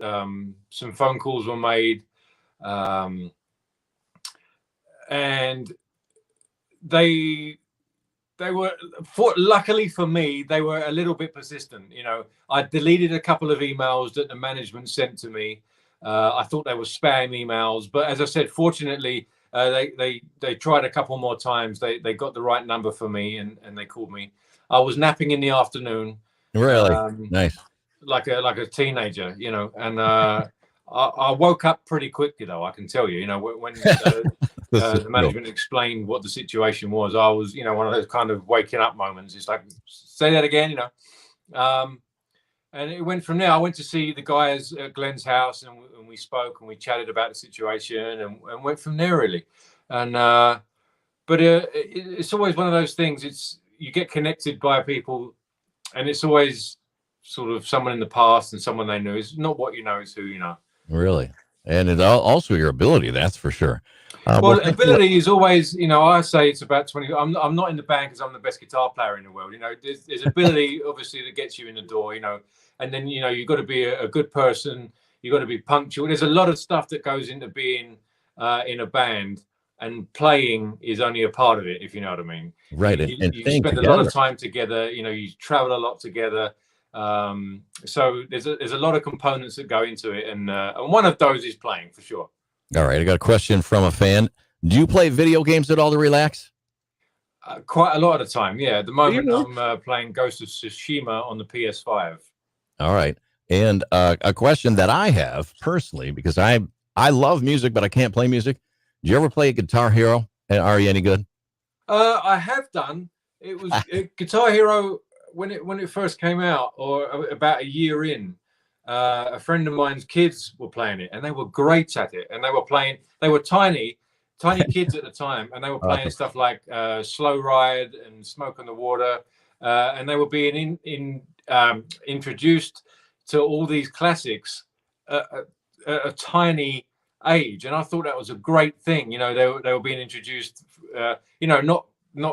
some phone calls were made, and they were, luckily for me, they were a little bit persistent. I deleted a couple of emails that the management sent to me. I thought they were spam emails, but as I said, fortunately, they tried a couple more times. They got the right number for me, and they called me. I was napping in the afternoon. Really? Nice. Like a teenager, and I woke up pretty quickly, though, I can tell you. When the management explained what the situation was, I was, one of those kind of waking up moments. It's like, say that again, and it went from there. I went to see the guys at Glenn's house, and we spoke and we chatted about the situation, and went from there, really. And but it's always one of those things. You get connected by people, and it's always sort of someone in the past and someone they knew. It's not what you know, it's who you know. Really. And it's also your ability, that's for sure. Well, ability is always, I say it's about 20. I'm not in the band because I'm the best guitar player in the world. There's ability, obviously, that gets you in the door, and then, you've got to be a good person. You've got to be punctual. There's a lot of stuff that goes into being in a band, and playing is only a part of it, if you know what I mean. Right. You spend a lot of time together, you travel a lot together. So there's a lot of components that go into it, and one of those is playing, for sure. All right, I got a question from a fan. Do you play video games at all to relax? Quite a lot of the time, yeah. At the moment, I'm playing Ghost of Tsushima on the PS5. All right, and a question that I have personally, because I love music, but I can't play music. Do you ever play Guitar Hero? And are you any good? I have done. It was Guitar Hero when it first came out, or about a year in. A friend of mine's kids were playing it, and they were great at it. And they were tiny kids at the time, and they were playing stuff like Slow Ride and Smoke on the Water, and they were being introduced to all these classics at a tiny age. And I thought that was a great thing. They were being introduced, not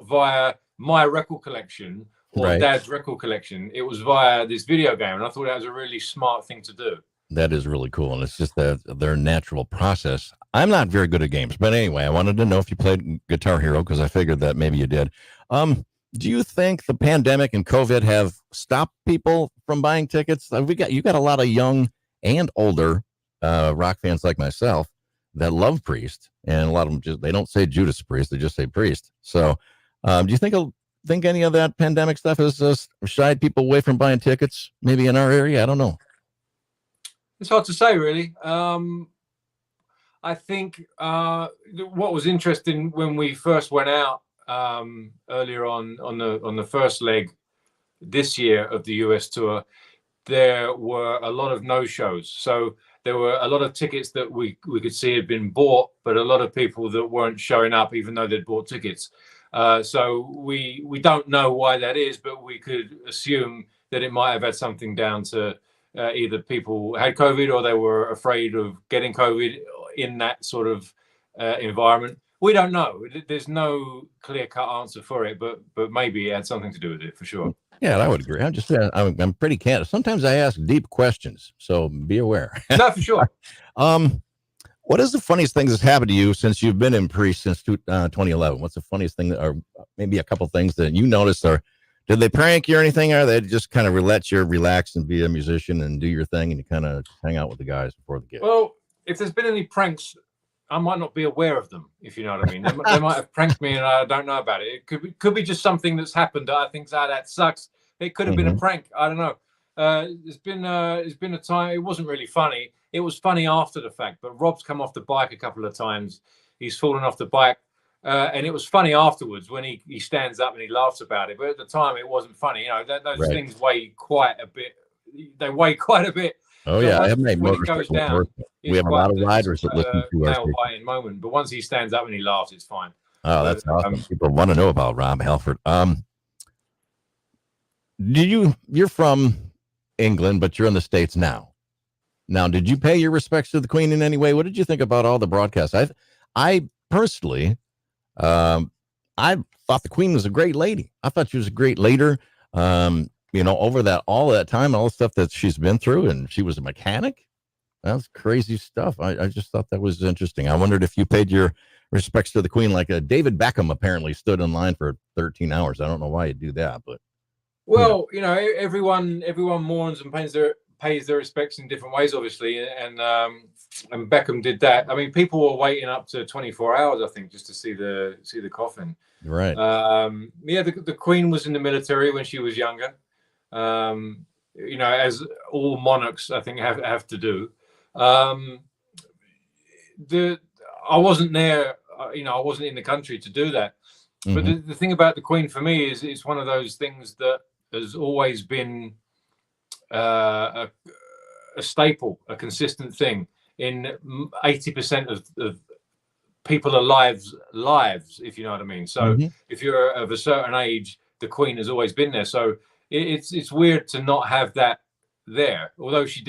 via my record collection or right. Dad's record collection. It was via this video game, and I thought that was a really smart thing to do. That is really cool, and it's just their natural process. I'm not very good at games, but anyway, I wanted to know if you played Guitar Hero, because I figured that maybe you did. Do you think the pandemic and COVID have stopped people from buying tickets? You got a lot of young and older rock fans like myself that love Priest, and a lot of them they don't say Judas Priest, they just say Priest. So do you think any of that pandemic stuff has shied people away from buying tickets, maybe in our area? I don't know. It's hard to say, really. I think what was interesting when we first went out earlier on the first leg this year of the US tour, there were a lot of no-shows. So there were a lot of tickets that we could see had been bought, but a lot of people that weren't showing up even though they'd bought tickets. So we don't know why that is, but we could assume that it might have had something down to either people had COVID or they were afraid of getting COVID in that sort of environment. We don't know. There's no clear-cut answer for it, but maybe it had something to do with it, for sure. Yeah, I would agree. I'm pretty candid. Sometimes I ask deep questions, so be aware. No, for sure. What is the funniest thing that's happened to you since you've been in Priest since 2011? What's the funniest thing, or maybe a couple things that you noticed, or did they prank you or anything, or they just kind of let you relax and be a musician and do your thing and you kind of hang out with the guys before the gig? Well, if there's been any pranks, I might not be aware of them, if you know what I mean. They might have pranked me and I don't know about it. It could be just something that's happened that I think, that sucks. It could have been a prank. I don't know. There's been a time, it wasn't really funny. It was funny after the fact, but Rob's come off the bike a couple of times. He's fallen off the bike. And it was funny afterwards when he stands up and he laughs about it. But at the time, it wasn't funny. Those things weigh quite a bit. They weigh quite a bit. Oh, so yeah. I have made when it goes down, we have a lot of riders that listen to our nail-biting moment. But once he stands up and he laughs, it's fine. Oh, that's awesome. People want to know about Rob Halford. You're from England, but you're in the States now. Now, did you pay your respects to the Queen in any way? What did you think about all the broadcasts? I personally, I thought the Queen was a great lady. I thought she was a great leader. Over all that time, all the stuff that she's been through, and she was a mechanic. That's crazy stuff. I just thought that was interesting. I wondered if you paid your respects to the Queen, like David Beckham apparently stood in line for 13 hours. I don't know why you do that, but you know. Well, everyone mourns and pays their respects in different ways, obviously, and Beckham did that. I mean, people were waiting up to 24 hours, I think, just to see the coffin. Right. Yeah, the Queen was in the military when she was younger. As all monarchs, I think, have to do. I wasn't there. I wasn't in the country to do that. But the thing about the Queen for me is it's one of those things that has always been a staple, a consistent thing in 80% of people lives, if you know what I mean. So if you're of a certain age, the Queen has always been there. So it's weird to not have that there. Although she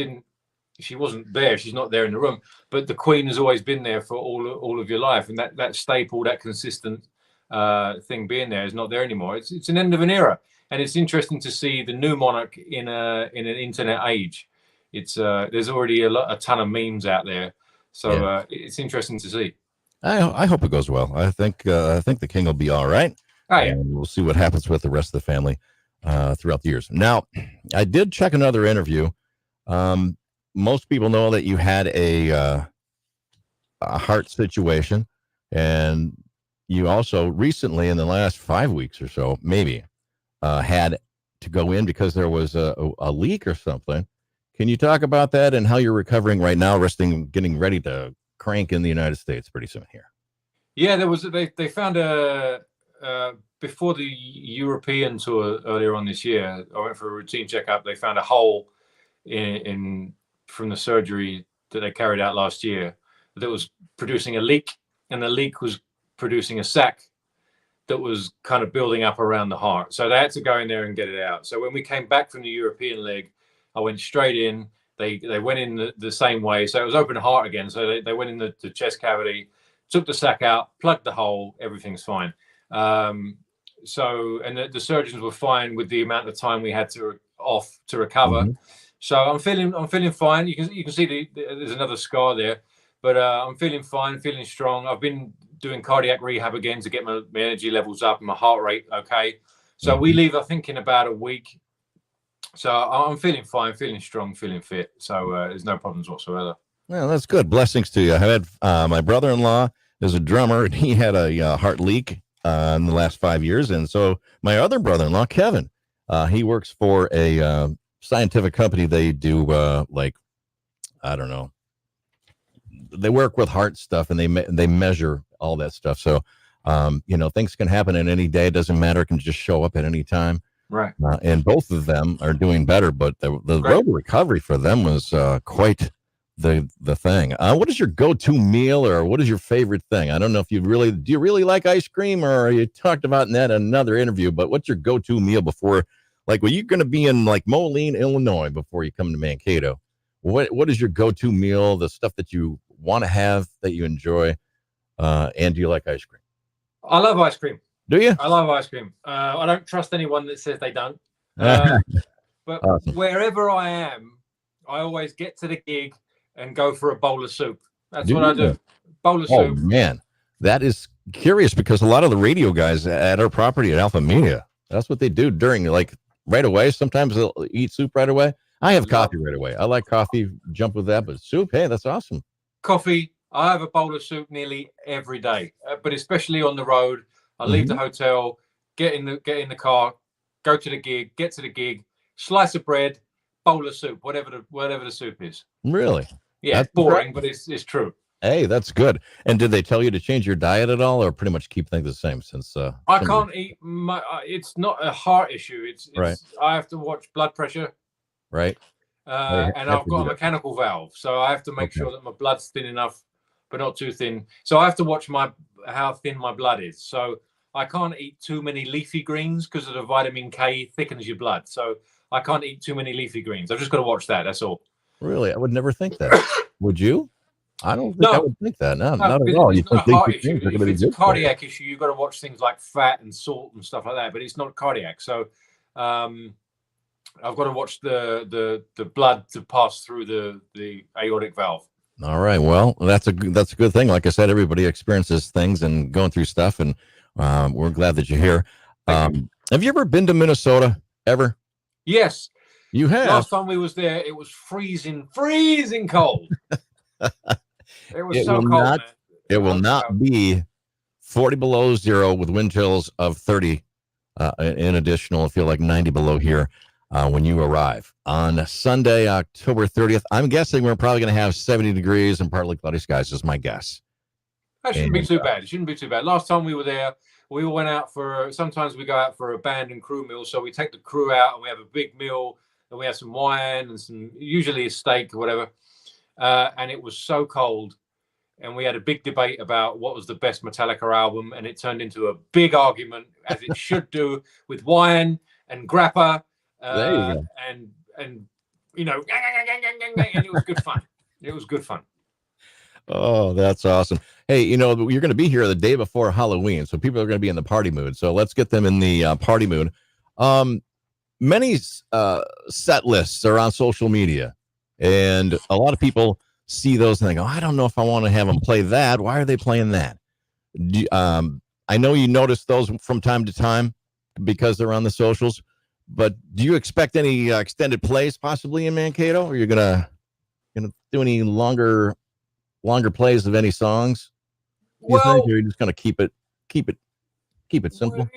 wasn't there. She's not there in the room. But the Queen has always been there for all of your life, and that staple, that consistent thing being there is not there anymore. It's an end of an era, and it's interesting to see the new monarch in an internet age. There's already a ton of memes out there, so it's interesting to see. I hope it goes well. I think the king will be all right. Oh, yeah. And we'll see what happens with the rest of the family throughout the years. Now, I did check another interview. Most people know that you had a heart situation, and you also recently, in the last 5 weeks or so, maybe had to go in because there was a leak or something. Can you talk about that and how you're recovering right now, getting ready to crank in the United States pretty soon here? Yeah, they found before the European tour earlier on this year. I went for a routine checkup. They found a hole in from the surgery that they carried out last year that was producing a leak, and the leak was producing a sac that was kind of building up around the heart. So they had to go in there and get it out. So when we came back from the European leg, I went straight in. They went in the same way. So it was open heart again. So they went in the chest cavity, took the sac out, plugged the hole, everything's fine. And the surgeons were fine with the amount of time we had to recover. So I'm feeling fine. You can see there's another scar there, but I'm feeling fine, feeling strong. I've been doing cardiac rehab again to get my energy levels up and my heart rate okay. So we leave, I think, in about a week. So I'm feeling fine, feeling strong, feeling fit. So there's no problems whatsoever. Well, that's good. Blessings to you. I had my brother-in-law is a drummer, and he had a heart leak in the last 5 years. And so my other brother-in-law, Kevin, he works for a scientific company. They do I don't know. They work with heart stuff, and they measure all that stuff. So, things can happen at any day. It doesn't matter. It can just show up at any time. Right. And both of them are doing better, but the road to recovery for them was quite the thing. What is your go-to meal, or what is your favorite thing? I don't know if do you really like ice cream, or you talked about that in another interview, but what's your go-to meal before, you're going to be in Moline, Illinois before you come to Mankato? What is your go-to meal, the stuff that you want to have, that you enjoy, and do you like ice cream? I love ice cream. Do you? I love ice cream. I don't trust anyone that says they don't. But awesome. Wherever I am, I always get to the gig and go for a bowl of soup. That's what I do. Bowl of soup. Oh, man. That is curious, because a lot of the radio guys at our property at Alpha Media, that's what they do during, right away. Sometimes they'll eat soup right away. I have coffee right away. I like coffee, jump with that, but soup, hey, that's awesome. Coffee. I have a bowl of soup nearly every day, but especially on the road. I leave the hotel, get in the car, go to the gig, get to the gig, slice of bread, bowl of soup, whatever the soup is. Really? Yeah, that's boring, but it's true. Hey, that's good. And did they tell you to change your diet at all, or pretty much keep things the same? Since I can't eat it's not a heart issue. It's right. I have to watch blood pressure. Right. And I've got a mechanical valve, so I have to make sure that my blood's thin enough, but not too thin. So I have to watch how thin my blood is. So I can't eat too many leafy greens because of the vitamin K thickens your blood. So I can't eat too many leafy greens. I've just got to watch that. That's all. Really? I would never think that. Would you? I don't think I would think that. No, not at all. It's not a heart issue. If it's a cardiac issue, you've got to watch things like fat and salt and stuff like that. But it's not cardiac. So I've got to watch the blood to pass through the aortic valve. All right. Well, that's a good thing. Like I said, everybody experiences things and going through stuff, and we're glad that you're here. Have you ever been to Minnesota ever? Yes. You have. Last time we was there, it was freezing cold. It was so cold, man. It will not be 40 below zero with wind chills of 30 in additional. I feel like 90 below here when you arrive on Sunday, October 30th. I'm guessing we're probably going to have 70 degrees and partly cloudy skies is my guess. That shouldn't be too bad. It shouldn't be too bad. Last time we were there, we went out sometimes we go out for a band and crew meal. So we take the crew out and we have a big meal and we have some wine and usually a steak or whatever. And it was so cold. And we had a big debate about what was the best Metallica album. And it turned into a big argument, as it should do, with wine and grappa. There you go. And you know, and it was good fun. It was good fun. Oh, that's awesome. Hey, you know, you're going to be here the day before Halloween, so people are going to be in the party mood. So let's get them in the party mood. Many set lists are on social media, and a lot of people see those and they go, I don't know if I want to have them play that. Why are they playing that? I know you notice those from time to time because they're on the socials, but do you expect any extended plays possibly in Mankato? Or you're gonna do any longer plays of any songs? Well, you're just gonna keep it simple.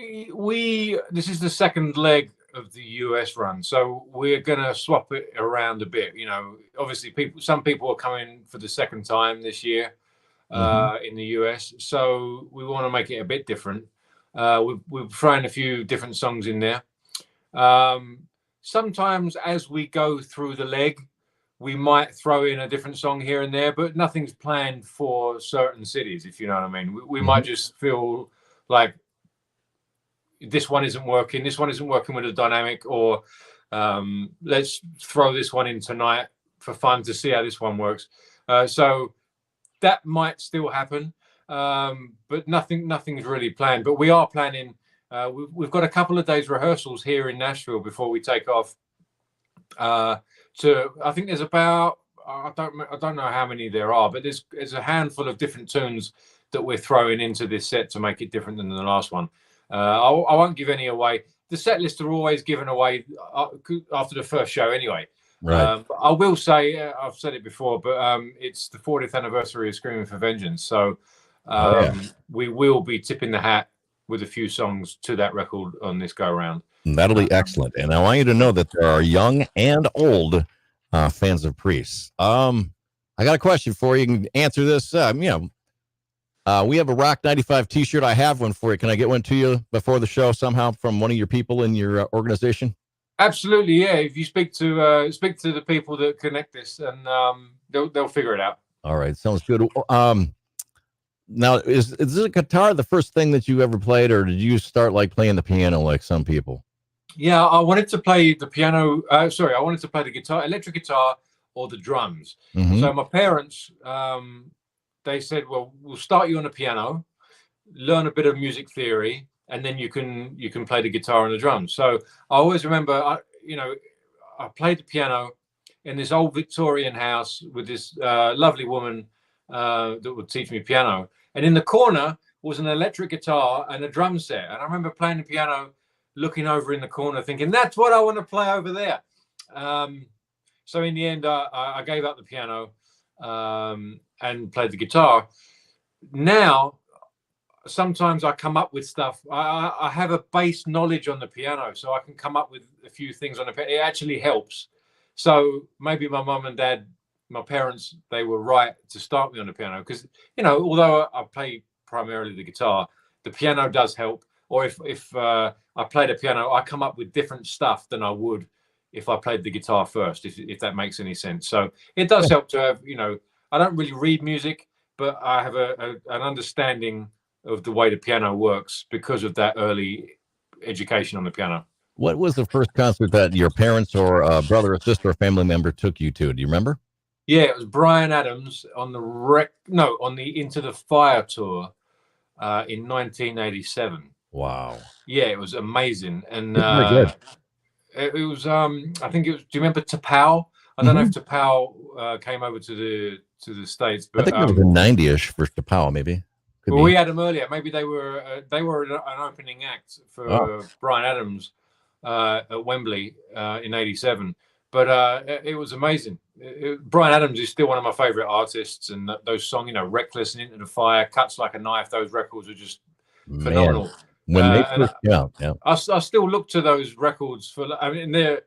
This is the second leg of the US run, so we're gonna swap it around a bit. You know, obviously some people are coming for the second time this year in the US, so we want to make it a bit different. We're throwing a few different songs in there. Sometimes as we go through the leg, we might throw in a different song here and there, but nothing's planned for certain cities, if you know what I mean. We might just feel like this one isn't working with the dynamic, or let's throw this one in tonight for fun to see how this one works. So that might still happen, but nothing's really planned. But we are planning. We've got a couple of days rehearsals here in Nashville before we take off. I think there's about I don't know how many there are, but there's a handful of different tunes that we're throwing into this set to make it different than the last one. I won't give any away. The set lists are always given away after the first show anyway. Right. I will say, I've said it before, but it's the 40th anniversary of Screaming for Vengeance. So we will be tipping the hat with a few songs to that record on this go around. That'll be excellent. And I want you to know that there are young and old fans of Priest. I got a question for you. You can answer this. We have a Rock 95 t-shirt. I have one for you. Can I get one to you before the show somehow from one of your people in your organization? Absolutely, yeah. If you speak to the people that connect this, and they'll figure it out. All right, sounds good. Now, is this guitar the first thing that you ever played, or did you start like playing the piano like some people? Yeah, I wanted to play the piano. I wanted to play the guitar, electric guitar, or the drums. So my parents, they said, "Well, we'll start you on the piano, learn a bit of music theory, and then you can play the guitar and the drums." So I always remember, I played the piano in this old Victorian house with this lovely woman that would teach me piano, and in the corner was an electric guitar and a drum set. And I remember playing the piano, looking over in the corner, thinking, "That's what I want to play over there." So in the end, I gave up the piano and played the guitar. Now, sometimes I come up with stuff. I have a base knowledge on the piano, so I can come up with a few things on the piano. It actually helps. So maybe my mum and dad, my parents, they were right to start me on the piano because, although I play primarily the guitar, the piano does help. Or if I play the piano, I come up with different stuff than I would if I played the guitar first, if that makes any sense. So it does help to have, I don't really read music, but I have an understanding of the way the piano works because of that early education on the piano. What was the first concert that your parents or a brother or sister or family member took you to? Do you remember? Yeah, it was Bryan Adams on the Into the Fire tour in 1987. Wow. Yeah, it was amazing. And very good. it was I think it was. Do you remember Tapao? I don't know if Tapao came over to the States, I but think it was a 90-ish for Powell, maybe. Could well, be. we had them earlier. Maybe they were an opening act for Bryan Adams at Wembley in '87. But it was amazing. Bryan Adams is still one of my favorite artists, and those songs, "Reckless" and "Into the Fire," "Cuts Like a Knife," those records are just phenomenal. When they And first, yeah. I still look to those records for. I mean, they're,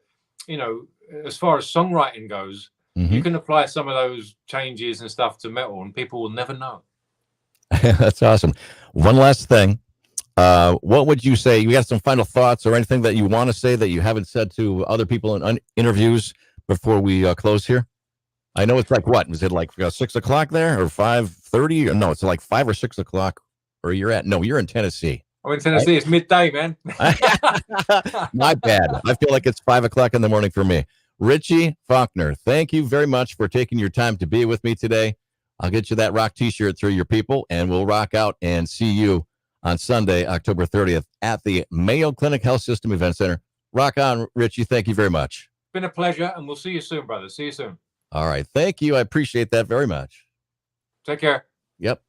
as far as songwriting goes, you can apply some of those changes and stuff to metal, and people will never know. That's awesome. One last thing. What would you say? You got some final thoughts or anything that you want to say that you haven't said to other people in interviews before we close here? I know it's like what? Was it like 6 o'clock there or 5:30? No, it's like 5 or 6 o'clock. Or you're in Tennessee. I'm in Tennessee. Right? It's midday, man. My bad. I feel like it's 5 o'clock in the morning for me. Richie Faulkner, thank you very much for taking your time to be with me today. I'll get you that rock t-shirt through your people, and we'll rock out and see you on Sunday, October 30th at the Mayo Clinic Health System Event Center. Rock on, Richie. Thank you very much. Been a pleasure, and we'll see you soon, brother. See you soon. All right. Thank you. I appreciate that very much. Take care. Yep.